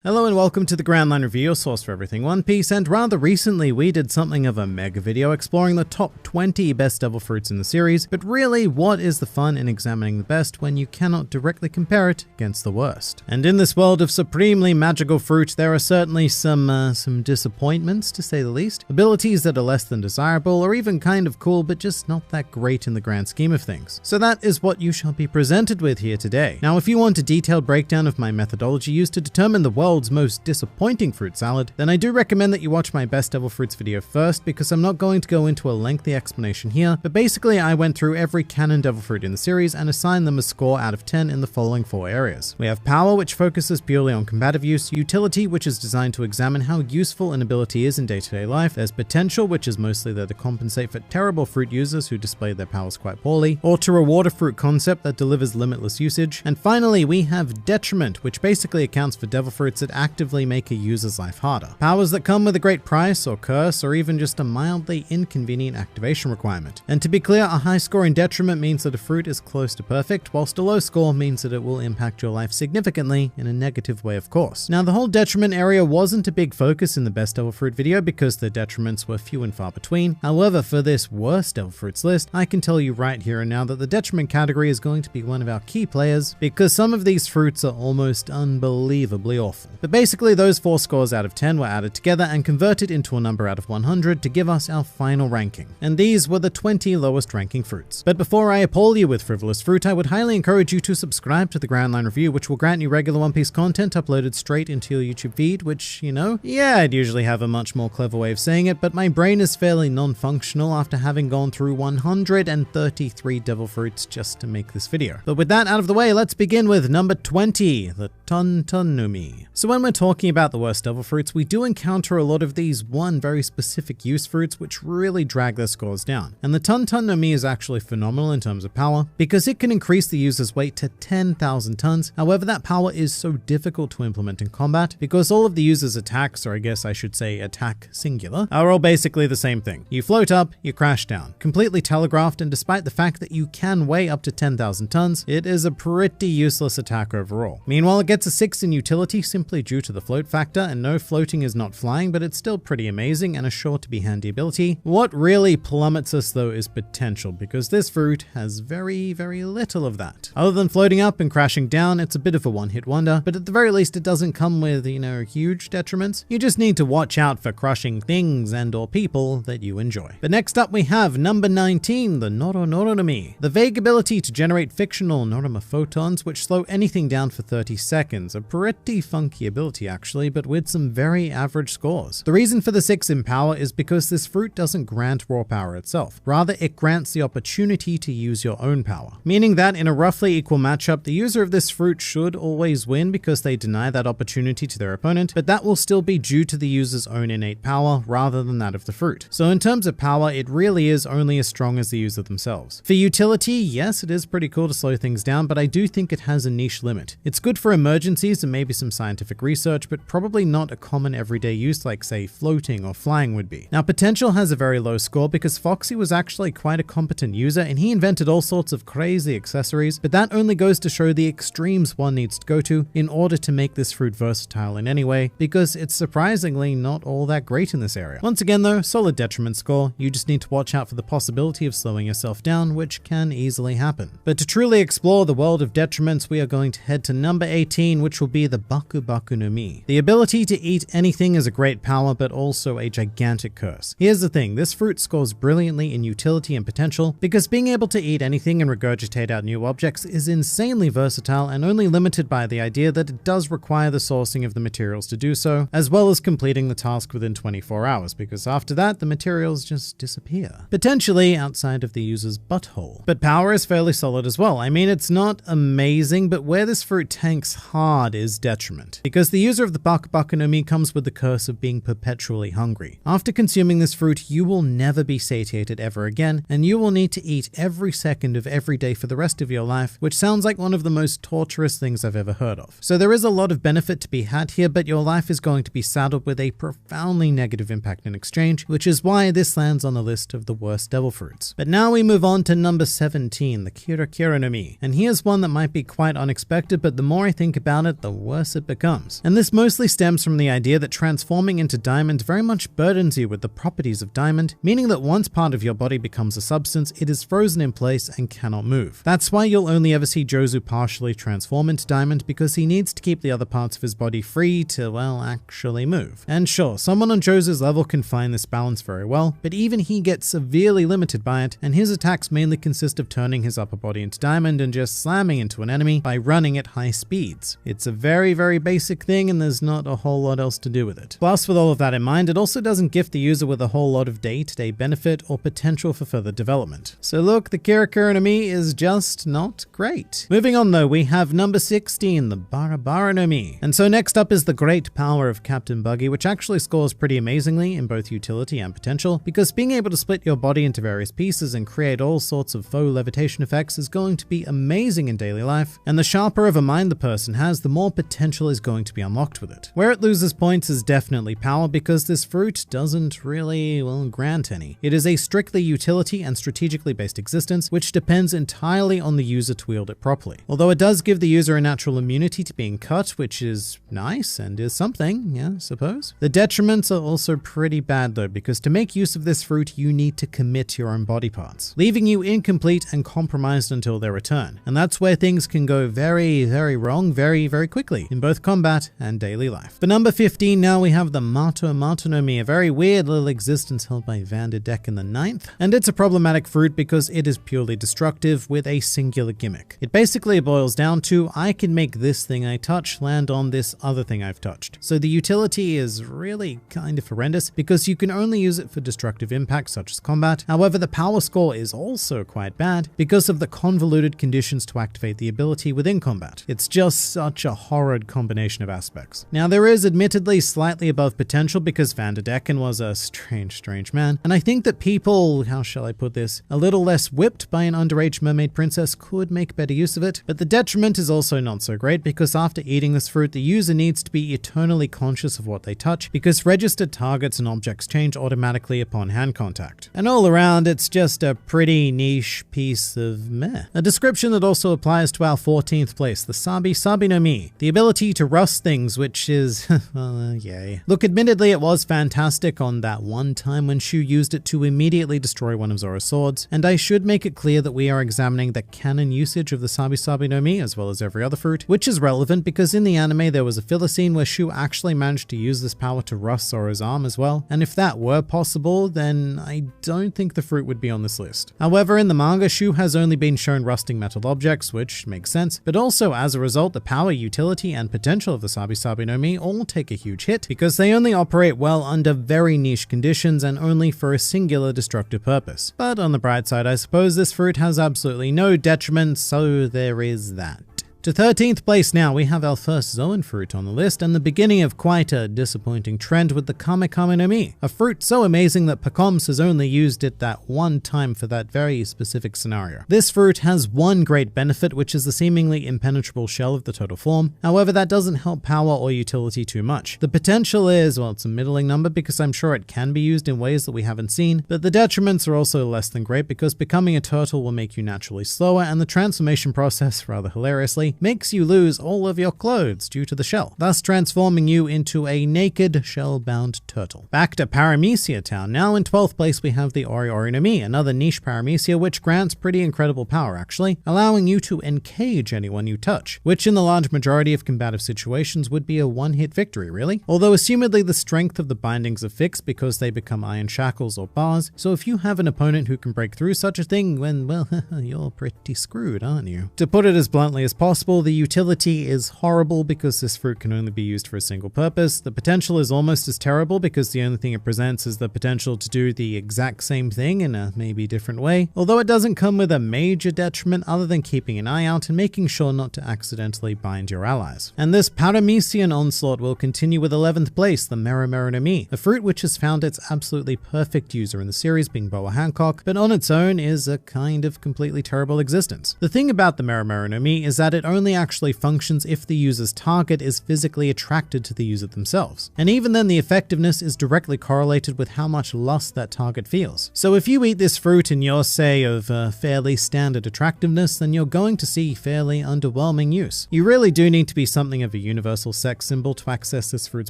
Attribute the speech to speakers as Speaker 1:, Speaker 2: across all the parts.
Speaker 1: Hello and welcome to the Grand Line Review, your source for everything One Piece, and rather recently we did something of a mega video exploring the top 20 best devil fruits in the series, but really what is the fun in examining the best when you cannot directly compare it against the worst? And in this world of supremely magical fruit, there are certainly some disappointments to say the least, abilities that are less than desirable or even kind of cool but just not that great in the grand scheme of things. So that is what you shall be presented with here today. Now if you want a detailed breakdown of my methodology used to determine the world's most disappointing fruit salad, then I do recommend that you watch my best devil fruits video first, because I'm not going to go into a lengthy explanation here, but basically I went through every canon devil fruit in the series and assigned them a score out of 10 in the following 4 areas. We have power, which focuses purely on combative use; utility, which is designed to examine how useful an ability is in day-to-day life; there's potential, which is mostly there to compensate for terrible fruit users who display their powers quite poorly, or to reward a fruit concept that delivers limitless usage; and finally we have detriment, which basically accounts for devil fruits that actively make a user's life harder. Powers that come with a great price or curse, or even just a mildly inconvenient activation requirement. And to be clear, a high score in detriment means that a fruit is close to perfect, whilst a low score means that it will impact your life significantly in a negative way, of course. Now the whole detriment area wasn't a big focus in the best devil fruit video because the detriments were few and far between. However, for this worst devil fruits list, I can tell you right here and now that the detriment category is going to be one of our key players, because some of these fruits are almost unbelievably awful. But basically those 4 scores out of 10 were added together and converted into a number out of 100 to give us our final ranking. And these were the 20 lowest ranking fruits. But before I appall you with frivolous fruit, I would highly encourage you to subscribe to the Grand Line Review, which will grant you regular One Piece content uploaded straight into your YouTube feed, which, you know, yeah, I'd usually have a much more clever way of saying it, but my brain is fairly non-functional after having gone through 133 devil fruits just to make this video. But with that out of the way, let's begin with number 20, the Tontonumi. So when we're talking about the worst devil fruits, we do encounter a lot of these one very specific use fruits which really drag their scores down. And the Tontonumi is actually phenomenal in terms of power, because it can increase the user's weight to 10,000 tons. However, that power is so difficult to implement in combat because all of the user's attacks, or I guess I should say attack singular, are all basically the same thing. You float up, you crash down. Completely telegraphed, and despite the fact that you can weigh up to 10,000 tons, it is a pretty useless attack overall. Meanwhile, it gets a 6 in utility simply due to the float factor, and no, floating is not flying, but it's still pretty amazing and a sure to be handy ability. What really plummets us though is potential, because this fruit has very little of that. Other than floating up and crashing down, it's a bit of a one-hit wonder, but at the very least it doesn't come with, you know, huge detriments. You just need to watch out for crushing things and or people that you enjoy. But next up we have number 19, the Noronoronami. The vague ability to generate fictional Noroma photons which slow anything down for 30 seconds. A pretty funky ability actually, but with some very average scores. The reason for the 6 in power is because this fruit doesn't grant raw power itself. Rather, it grants the opportunity to use your own power. Meaning that in a roughly equal matchup, the user of this fruit should always win because they deny that opportunity to their opponent, but that will still be due to the user's own innate power rather than that of the fruit. So in terms of power, it really is only as strong as the user themselves. For utility, yes, it is pretty cool to slow things down, but I do think it has a niche limit. It's good for emergencies and maybe some scientific research, but probably not a common everyday use like, say, floating or flying would be. Now, potential has a very low score because Foxy was actually quite a competent user and he invented all sorts of crazy accessories, but that only goes to show the extremes one needs to go to in order to make this fruit versatile in any way, because it's surprisingly not all that great in this area. Once again though, solid detriment score. You just need to watch out for the possibility of slowing yourself down, which can easily happen. But to truly explore the world of detriments, we are going to head to number 18, which will be the Baku Baku no Mi. The ability to eat anything is a great power, but also a gigantic curse. Here's the thing, this fruit scores brilliantly in utility and potential, because being able to eat anything and regurgitate out new objects is insanely versatile and only limited by the idea that it does require the sourcing of the materials to do so, as well as completing the task within 24 hours, because after that, the materials just disappear. Potentially outside of the user's butthole. But power is fairly solid as well. I mean, it's not amazing, but where this fruit tanks hard is detriment, because the user of the Baku Baku no Mi comes with the curse of being perpetually hungry. After consuming this fruit, you will never be satiated ever again, and you will need to eat every second of every day for the rest of your life, which sounds like one of the most torturous things I've ever heard of. So there is a lot of benefit to be had here, but your life is going to be saddled with a profoundly negative impact in exchange, which is why this lands on the list of the worst devil fruits. But now we move on to number 17, the Kira Kira no Mi. And here's one that might be quite unexpected, but the more I think about it, the worse it becomes. becomes. And this mostly stems from the idea that transforming into diamond very much burdens you with the properties of diamond, meaning that once part of your body becomes a substance, it is frozen in place and cannot move. That's why you'll only ever see Jozu partially transform into diamond, because he needs to keep the other parts of his body free to, well, actually move. And sure, someone on Jozu's level can find this balance very well, but even he gets severely limited by it, and his attacks mainly consist of turning his upper body into diamond and just slamming into an enemy by running at high speeds. It's a very, very basic thing, and there's not a whole lot else to do with it. Plus, with all of that in mind, it also doesn't gift the user with a whole lot of day-to-day benefit or potential for further development. So look, the Kirakura no Mi is just not great. Moving on though, we have number 16, the Barabara no Mi. And so next up is the great power of Captain Buggy, which actually scores pretty amazingly in both utility and potential, because being able to split your body into various pieces and create all sorts of faux levitation effects is going to be amazing in daily life, and the sharper of a mind the person has, the more potential is going to be unlocked with it. Where it loses points is definitely power, because this fruit doesn't really, well, grant any. It is a strictly utility and strategically based existence, which depends entirely on the user to wield it properly. Although it does give the user a natural immunity to being cut, which is nice and is something, yeah, I suppose. The detriments are also pretty bad though, because to make use of this fruit, you need to commit your own body parts, leaving you incomplete and compromised until their return. And that's where things can go very, very wrong very, very quickly in both combat and daily life. For number 15, now we have the Mato no Mi, a very weird little existence held by Vanderdeck in the 9th. And it's a problematic fruit because it is purely destructive with a singular gimmick. It basically boils down to, I can make this thing I touch land on this other thing I've touched. So the utility is really kind of horrendous because you can only use it for destructive impacts such as combat. However, the power score is also quite bad because of the convoluted conditions to activate the ability within combat. It's just such a horrid combination of aspects. Now there is admittedly slightly above potential because Vanderdecken was a strange man, and I think that people, how shall I put this, a little less whipped by an underage mermaid princess could make better use of it, but the detriment is also not so great because after eating this fruit, the user needs to be eternally conscious of what they touch because registered targets and objects change automatically upon hand contact. And all around, it's just a pretty niche piece of meh. A description that also applies to our 14th place, the Sabi no Mi, the ability to rust things, which is, well, yay. Look, admittedly, it was fantastic on that one time when Shu used it to immediately destroy one of Zoro's swords, and I should make it clear that we are examining the canon usage of the Sabi no Mi as well as every other fruit, which is relevant because in the anime there was a filler scene where Shu actually managed to use this power to rust Zoro's arm as well, and if that were possible, then I don't think the fruit would be on this list. However, in the manga, Shu has only been shown rusting metal objects, which makes sense, but also as a result, the power, utility, and potential of the Sabi no Mi all take a huge hit because they only operate well under very niche conditions and only for a singular destructive purpose. But on the bright side, I suppose this fruit has absolutely no detriment, so there is that. To 13th place now, we have our first Zoan fruit on the list and the beginning of quite a disappointing trend with the Kame no Mi, a fruit so amazing that Pacoms has only used it that one time for that very specific scenario. This fruit has one great benefit, which is the seemingly impenetrable shell of the total form. However, that doesn't help power or utility too much. The potential is, well, it's a middling number because I'm sure it can be used in ways that we haven't seen, but the detriments are also less than great because becoming a turtle will make you naturally slower and the transformation process, rather hilariously, makes you lose all of your clothes due to the shell, thus transforming you into a naked, shell-bound turtle. Back to Paramecia Town. Now in 12th place we have the Ori no Mi, another niche Paramecia which grants pretty incredible power actually, allowing you to encage anyone you touch, which in the large majority of combative situations would be a one-hit victory really, although assumedly the strength of the bindings are fixed because they become iron shackles or bars, so if you have an opponent who can break through such a thing, then well, you're pretty screwed, aren't you? To put it as bluntly as possible, the utility is horrible because this fruit can only be used for a single purpose. The potential is almost as terrible because the only thing it presents is the potential to do the exact same thing in a maybe different way, although it doesn't come with a major detriment other than keeping an eye out and making sure not to accidentally bind your allies. And this Paramecian onslaught will continue with 11th place, the Mero no Mi, a fruit which has found its absolutely perfect user in the series being Boa Hancock, but on its own is a kind of completely terrible existence. The thing about the Mero no Mi is that it only only actually functions if the user's target is physically attracted to the user themselves. And even then, the effectiveness is directly correlated with how much lust that target feels. So if you eat this fruit and you're, say, of fairly standard attractiveness, then you're going to see fairly underwhelming use. You really do need to be something of a universal sex symbol to access this fruit's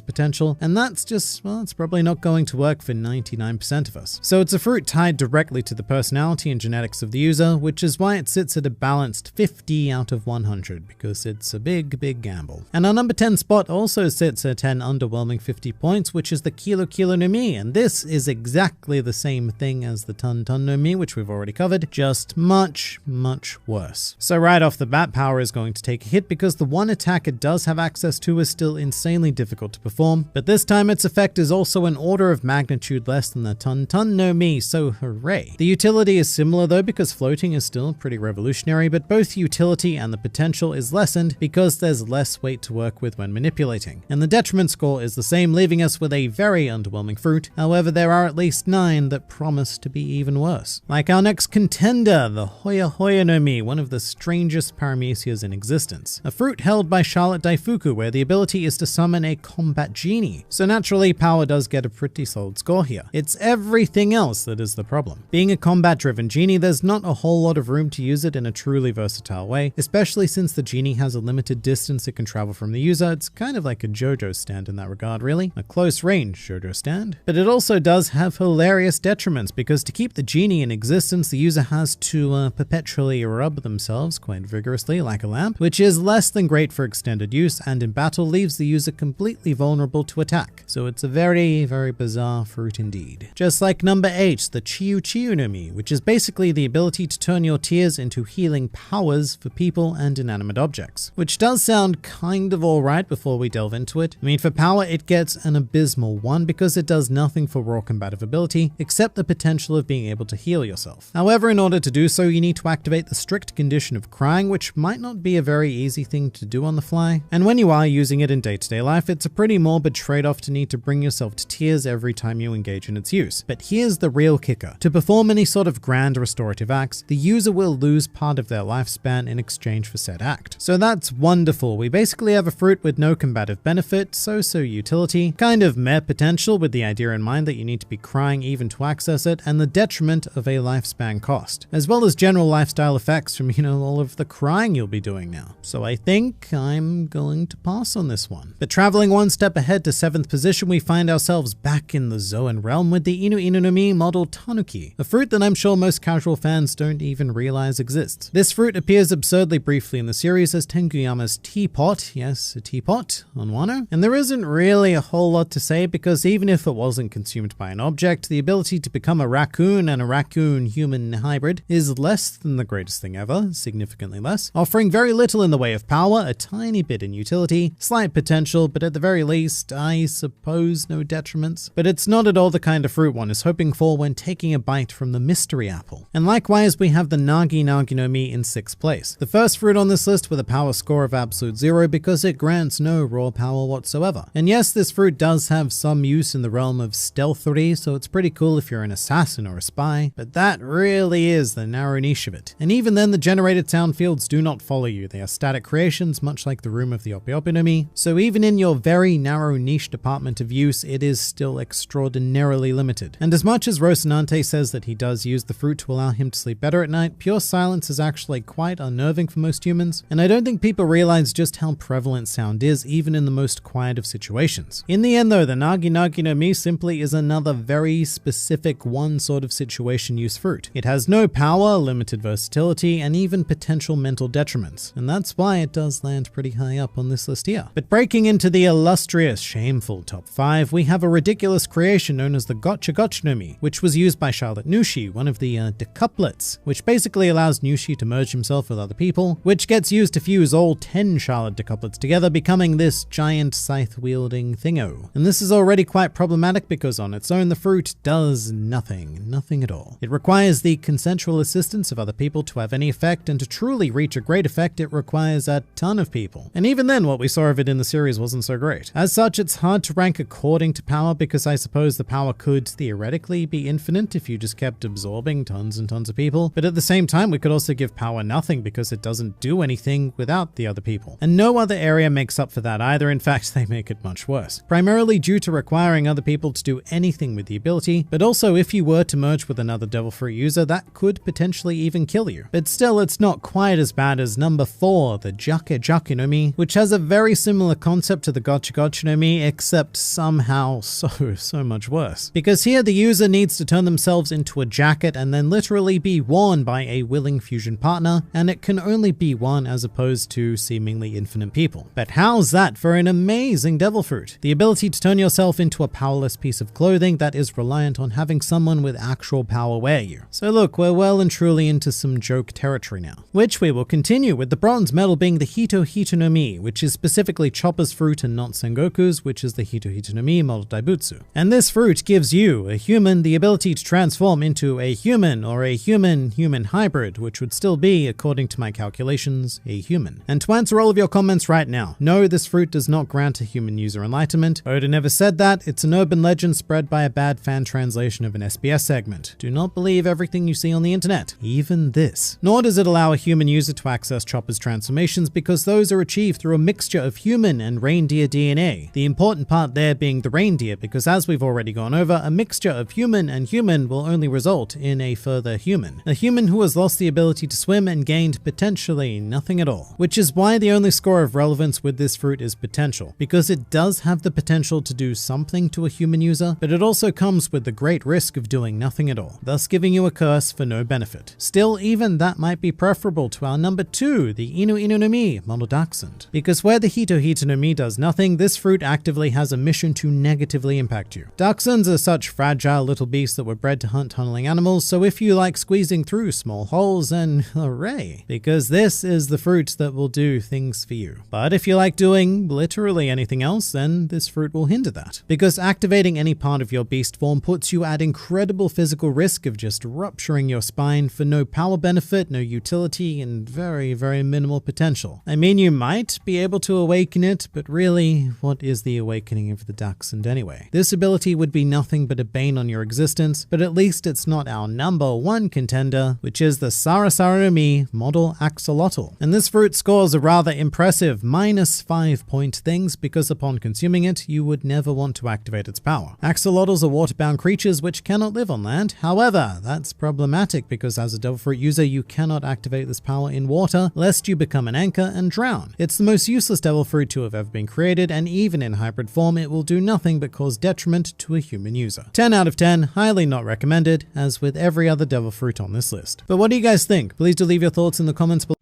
Speaker 1: potential, and that's just, well, it's probably not going to work for 99% of us. So it's a fruit tied directly to the personality and genetics of the user, which is why it sits at a balanced 50 out of 100, because it's a big, big gamble. And our number 10 spot also sits at an underwhelming 50 points, which is the Kilo Kilo no Mi, and this is exactly the same thing as the Ton Ton no Mi, which we've already covered, just much, much worse. So right off the bat, power is going to take a hit because the one attack it does have access to is still insanely difficult to perform, but this time its effect is also an order of magnitude less than the Ton Ton no Mi, so hooray. The utility is similar though, because floating is still pretty revolutionary, but both utility and the potential is lessened because there's less weight to work with when manipulating. And the detriment score is the same, leaving us with a very underwhelming fruit. However, there are at least 9 that promise to be even worse. Like our next contender, the Hoya Hoya no Mi, one of the strangest paramecias in existence. A fruit held by Charlotte Daifuku, where the ability is to summon a combat genie. So naturally, power does get a pretty solid score here. It's everything else that is the problem. Being a combat-driven genie, there's not a whole lot of room to use it in a truly versatile way, especially since the genie has a limited distance it can travel from the user. It's kind of like a JoJo stand in that regard, really. A close-range JoJo stand. But it also does have hilarious detriments, because to keep the genie in existence, the user has to perpetually rub themselves quite vigorously like a lamp, which is less than great for extended use, and in battle leaves the user completely vulnerable to attack. So it's a very, very bizarre fruit indeed. Just like number 8, the Chiyu Chiyu no Mi, which is basically the ability to turn your tears into healing powers for people and inanimate objects. Which does sound kind of alright before we delve into it. I mean, for power, it gets an abysmal 1 because it does nothing for raw combative ability, except the potential of being able to heal yourself. However, in order to do so, you need to activate the strict condition of crying, which might not be a very easy thing to do on the fly. And when you are using it in day-to-day life, it's a pretty morbid trade-off to need to bring yourself to tears every time you engage in its use. But here's the real kicker. To perform any sort of grand restorative acts, the user will lose part of their lifespan in exchange for said act. So that's wonderful. We basically have a fruit with no combative benefit, so utility, kind of meh potential with the idea in mind that you need to be crying even to access it, and the detriment of a lifespan cost, as well as general lifestyle effects from, all of the crying you'll be doing now. So I think I'm going to pass on this one. But traveling one step ahead to 7th position, we find ourselves back in the Zoan realm with the Inu Inu no Mi model Tanuki, a fruit that I'm sure most casual fans don't even realize exists. This fruit appears absurdly briefly in the series as Tenguyama's teapot, yes, a teapot, on Wano, and there isn't really a whole lot to say because even if it wasn't consumed by an object, the ability to become a raccoon and a raccoon-human hybrid is less than the greatest thing ever, significantly less, offering very little in the way of power, a tiny bit in utility, slight potential, but at the very least, I suppose no detriments. But it's not at all the kind of fruit one is hoping for when taking a bite from the mystery apple. And likewise, we have the Nagi Nagi no Mi in 6th place. The first fruit on this list with a power score of absolute 0 because it grants no raw power whatsoever. And yes, this fruit does have some use in the realm of stealthery, so it's pretty cool if you're an assassin or a spy, but that really is the narrow niche of it. And even then, the generated sound fields do not follow you. They are static creations, much like the room of the Opi Opi no Mi. So even in your very narrow niche department of use, it is still extraordinarily limited. And as much as Rocinante says that he does use the fruit to allow him to sleep better at night, pure silence is actually quite unnerving for most humans, and I don't think people realize just how prevalent sound is even in the most quiet of situations. In the end though, the Nagi Nagi no Mi simply is another very specific one sort of situation use fruit. It has no power, limited versatility, and even potential mental detriments, and that's why it does land pretty high up on this list here. But breaking into the illustrious, shameful top 5, we have a ridiculous creation known as the Gotcha Gotcha no Mi, which was used by Charlotte Nushi, one of the decuplets, which basically allows Nushi to merge himself with other people, which gets used to fuse all 10 Charlotte decuplets together, becoming this giant scythe-wielding thingo. And this is already quite problematic because on its own, the fruit does nothing at all. It requires the consensual assistance of other people to have any effect, and to truly reach a great effect, it requires a ton of people. And even then, what we saw of it in the series wasn't so great. As such, it's hard to rank according to power because I suppose the power could theoretically be infinite if you just kept absorbing tons and tons of people, but at the same time, we could also give power nothing because it doesn't do anything without the other people. And no other area makes up for that either. In fact, they make it much worse. Primarily due to requiring other people to do anything with the ability, but also if you were to merge with another devil fruit user, that could potentially even kill you. But still, it's not quite as bad as number 4, the Jake no Mi, which has a very similar concept to the Gotcha no Mi, except somehow so much worse. Because here the user needs to turn themselves into a jacket and then literally be worn by a willing fusion partner, and it can only be one as opposed to seemingly infinite people. But how's that for an amazing devil fruit? The ability to turn yourself into a powerless piece of clothing that is reliant on having someone with actual power wear you. So look, we're well and truly into some joke territory now, which we will continue with the bronze medal being the Hito no Mi, which is specifically Chopper's fruit and not Sengoku's, which is the Hito no Mi model Daibutsu. And this fruit gives you, a human, the ability to transform into a human or a human-human hybrid, which would still be, according to my calculations, a human. And to answer all of your comments right now, no, this fruit does not grant a human user enlightenment. Oda never said that. It's an urban legend spread by a bad fan translation of an SBS segment. Do not believe everything you see on the internet, even this. Nor does it allow a human user to access Chopper's transformations because those are achieved through a mixture of human and reindeer DNA. The important part there being the reindeer, because as we've already gone over, a mixture of human and human will only result in a further human. A human who has lost the ability to swim and gained potentially nothing at all. Which is why the only score of relevance with this fruit is potential, because it does have the potential to do something to a human user, but it also comes with the great risk of doing nothing at all, thus giving you a curse for no benefit. Still, even that might be preferable to our number 2, the Inu no Mi model Dachshund, because where the Hito no Mi does nothing, this fruit actively has a mission to negatively impact you. Dachshunds are such fragile little beasts that were bred to hunt tunneling animals, so if you like squeezing through small holes, then hooray, because this is the fruit that will do things for you. But if you like doing literally anything else, then this fruit will hinder that, because activating any part of your beast form puts you at incredible physical risk of just rupturing your spine for no power benefit, no utility, and very minimal potential. I mean, you might be able to awaken it, but really, what is the awakening of the Dachshund anyway? This ability would be nothing but a bane on your existence, but at least it's not our number 1 contender, which is the Sarasara no Mi model Axolotl. And this fruit scores a rather impressive -5 point things because upon consuming it, you would never want to activate its power. Axolotls are water-bound creatures which cannot live on land. However, that's problematic because as a devil fruit user, you cannot activate this power in water lest you become an anchor and drown. It's the most useless devil fruit to have ever been created, and even in hybrid form, it will do nothing but cause detriment to a human user. 10 out of 10, highly not recommended, as with every other devil fruit on this list. But what do you guys think? Please do leave your thoughts in the comments below.